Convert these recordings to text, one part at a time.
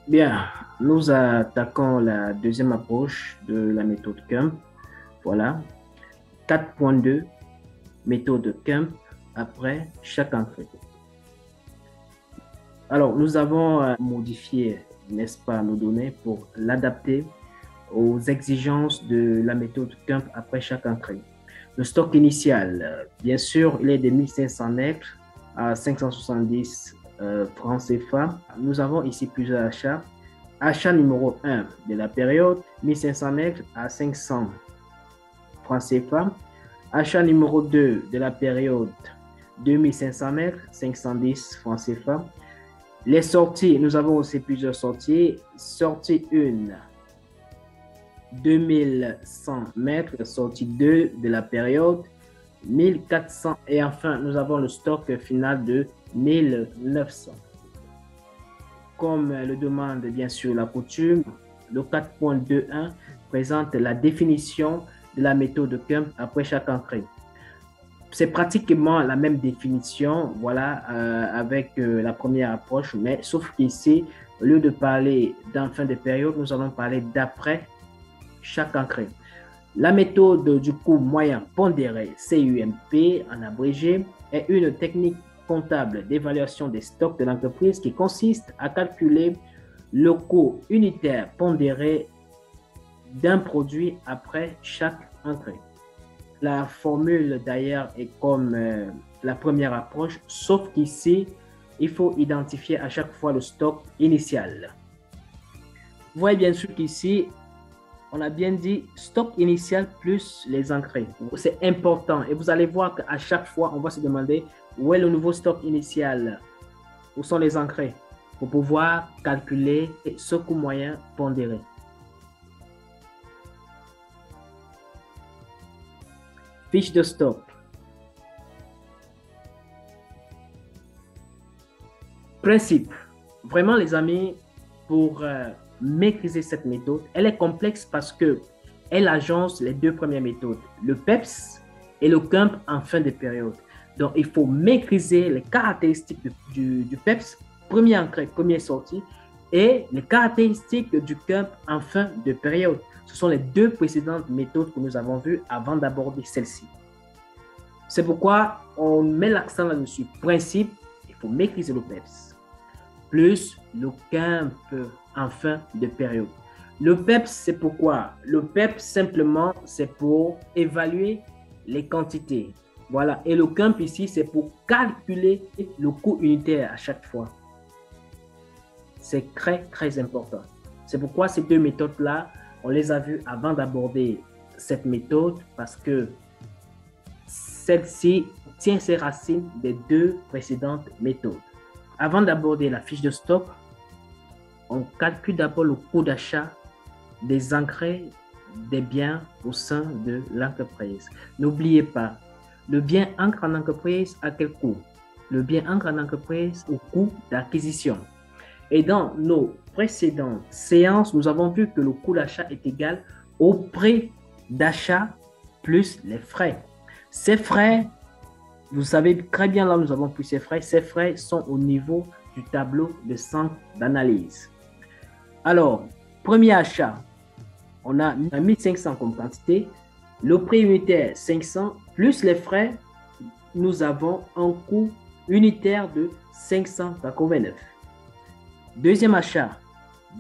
Bien, nous attaquons la deuxième approche de la méthode Kemp. Voilà, 4.2, méthode Kemp après chaque entrée. Alors, nous avons modifié, n'est-ce pas, nos données pour l'adapter aux exigences de la méthode Kemp après chaque entrée. Le stock initial, bien sûr, il est de 1500 mètres à 570 francs CFA. Nous avons ici plusieurs achats. Achat numéro 1 de la période, 1500 mètres à 500 francs CFA. Achat numéro 2 de la période, 2500 mètres, 510 francs CFA. Les sorties, nous avons aussi plusieurs sorties. Sortie 1, 2100 mètres, sortie 2 de la période, 1400. Et enfin, nous avons le stock final de 1900. Comme le demande bien sûr la coutume, le 4.21 présente la définition de la méthode Kemp après chaque entrée. C'est pratiquement la même définition, voilà, avec la première approche, mais sauf qu'ici, au lieu de parler d'en fin de période, nous allons parler d'après chaque entrée. La méthode du coût moyen pondéré, CUMP en abrégé, est une technique comptable d'évaluation des stocks de l'entreprise qui consiste à calculer le coût unitaire pondéré d'un produit après chaque entrée. La formule d'ailleurs est comme la première approche, sauf qu'ici, il faut identifier à chaque fois le stock initial. Vous voyez bien sûr qu'ici, on a bien dit stock initial plus les entrées. C'est important et vous allez voir qu'à chaque fois, on va se demander où est le nouveau stock initial, où sont les entrées pour pouvoir calculer ce coût moyen pondéré. Fiche de stock. Principe. Vraiment, les amis, pour maîtriser cette méthode, elle est complexe parce que elle agence les deux premières méthodes, le PEPS et le KEMP en fin de période. Donc, il faut maîtriser les caractéristiques du PEPS, première entrée, première sortie, et les caractéristiques du KEMP en fin de période. Ce sont les deux précédentes méthodes que nous avons vues avant d'aborder celle-ci. C'est pourquoi on met l'accent là-dessus. Principe, il faut maîtriser le PEPS, plus le KEMP en fin de période. Le PEPS, c'est pourquoi? Le PEPS, simplement, c'est pour évaluer les quantités. Voilà. Et le KEMP ici, c'est pour calculer le coût unitaire à chaque fois. C'est très, très important. C'est pourquoi ces deux méthodes-là, on les a vues avant d'aborder cette méthode parce que celle-ci tient ses racines des deux précédentes méthodes. Avant d'aborder la fiche de stock, on calcule d'abord le coût d'achat des engrais des biens au sein de l'entreprise. N'oubliez pas, le bien entre en entreprise à quel coût? Le bien entre en entreprise au coût d'acquisition. Et dans nos précédentes séances, nous avons vu que le coût d'achat est égal au prix d'achat plus les frais. Ces frais, vous savez très bien là où nous avons pris ces frais. Ces frais sont au niveau du tableau de centre d'analyse. Alors, premier achat, on a 1500 comme quantité. Le prix unitaire 500 plus les frais, nous avons un coût unitaire de 589. Deuxième achat,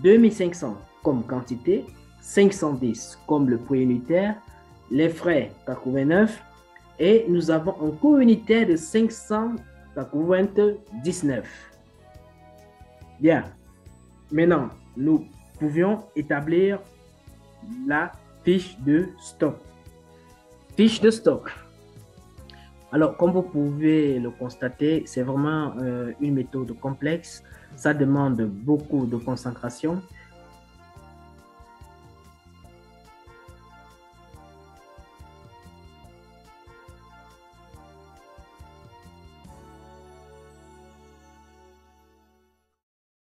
2500 comme quantité, 510 comme le prix unitaire, les frais 89 et nous avons un coût unitaire de 599. Bien, maintenant, nous pouvions établir la fiche de stock. Fiche de stock. Alors, comme vous pouvez le constater, c'est vraiment une méthode complexe. Ça demande beaucoup de concentration.